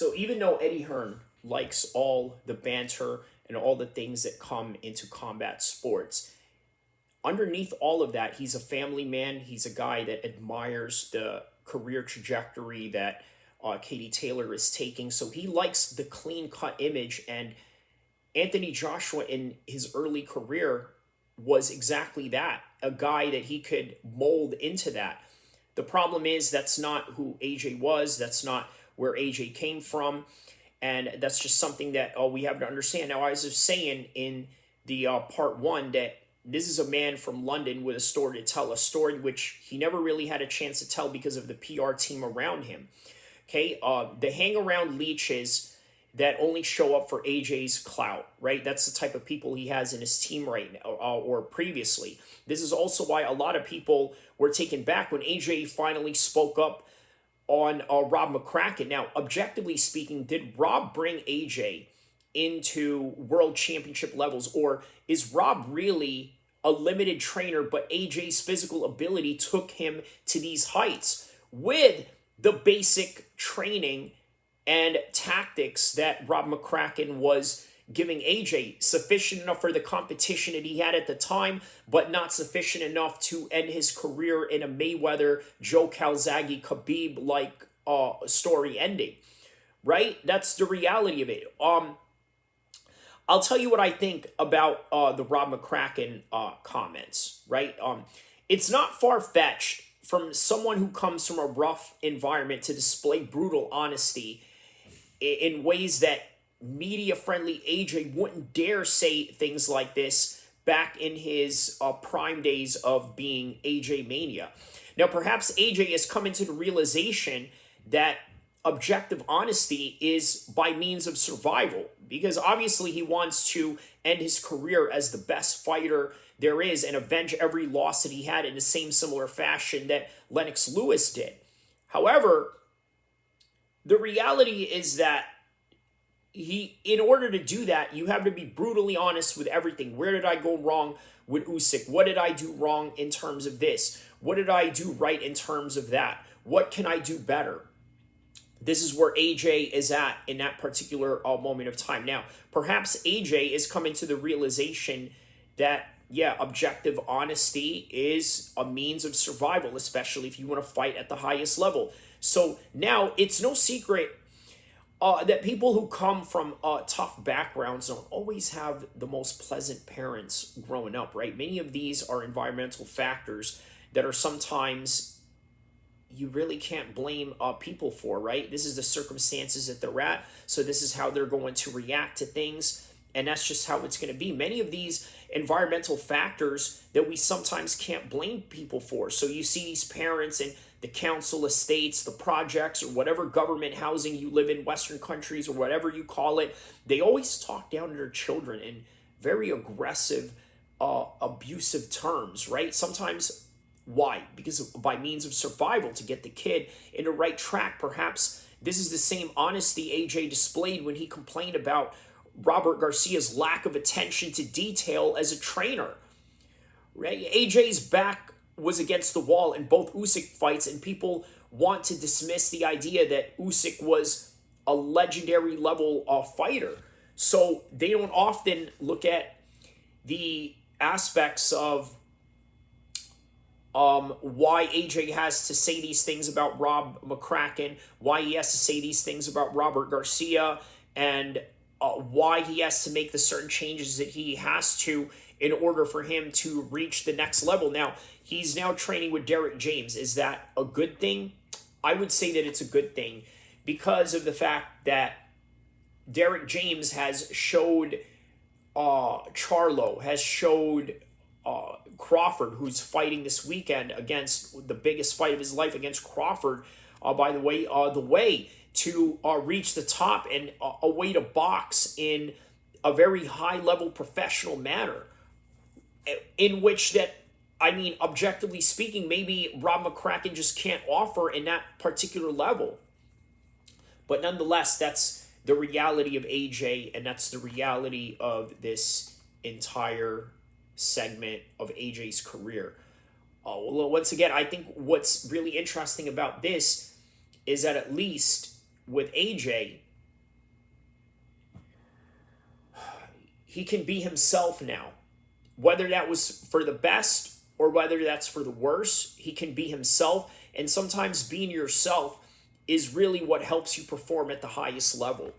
So even though Eddie Hearn likes all the banter and all the things that come into combat sports, underneath all of that, he's a family man. He's a guy that admires the career trajectory that Katie Taylor is taking. So he likes the clean cut image. And Anthony Joshua in his early career was exactly that, a guy that he could mold into that. The problem is that's not who AJ was. That's not where AJ came from. And that's just something that we have to understand. Now, I was just saying in the part one that this is a man from London with a story to tell, a story which he never really had a chance to tell because of the PR team around him. Okay, the hang around leeches that only show up for AJ's clout, right? That's the type of people he has in his team right now, or previously. This is also why a lot of people were taken back when AJ finally spoke up on Rob McCracken. Now, objectively speaking, did Rob bring AJ into world championship levels, or is Rob really a limited trainer, but AJ's physical ability took him to these heights with the basic training and tactics that Rob McCracken was giving AJ, sufficient enough for the competition that he had at the time, but not sufficient enough to end his career in a Mayweather, Joe Calzaghe, Khabib like story ending, right? That's the reality of it. I'll tell you what I think about the Rob McCracken comments, right? It's not far fetched from someone who comes from a rough environment to display brutal honesty in ways that media friendly AJ wouldn't dare say things like this back in his prime days of being AJ Mania. Now, perhaps AJ has come into the realization that objective honesty is by means of survival, because obviously he wants to end his career as the best fighter there is and avenge every loss that he had in the same similar fashion that Lennox Lewis did. However, the reality is that in order to do that, you have to be brutally honest with everything. Where did I go wrong with Usyk? What did I do wrong in terms of this? What did I do right in terms of that? What can I do better? This is where AJ is at in that particular moment of time. Now, perhaps AJ is coming to the realization that, yeah, objective honesty is a means of survival, especially if you want to fight at the highest level. So now it's no secret that people who come from tough backgrounds don't always have the most pleasant parents growing up, right? Many of these are environmental factors that are sometimes you really can't blame people for, right? This is the circumstances that they're at, so this is how they're going to react to things, and that's just how it's going to be. Many of these environmental factors that we sometimes can't blame people for. So you see these parents in the council estates, the projects, or whatever government housing you live in, Western countries, or whatever you call it, they always talk down to their children in very aggressive, abusive terms, right? Sometimes why? Because by means of survival to get the kid in the right track. Perhaps this is the same honesty AJ displayed when he complained about Robert Garcia's lack of attention to detail as a trainer. Right? AJ's back was against the wall in both Usyk fights, and people want to dismiss the idea that Usyk was a legendary level fighter. So they don't often look at the aspects of why AJ has to say these things about Rob McCracken, why he has to say these things about Robert Garcia, and why he has to make the certain changes that he has to in order for him to reach the next level. Now, he's now training with Derek James. Is that a good thing? I would say that it's a good thing because of the fact that Derek James has showed Charlo, has showed Crawford, who's fighting this weekend against the biggest fight of his life against Crawford, by the way to reach the top and a way to box in a very high level professional manner, in which that, I mean, objectively speaking, maybe Rob McCracken just can't offer in that particular level. But nonetheless, that's the reality of AJ, and that's the reality of this entire segment of AJ's career. Well, once again, I think what's really interesting about this is that at least with AJ, he can be himself now. Whether that was for the best or whether that's for the worse, he can be himself. And sometimes being yourself is really what helps you perform at the highest level.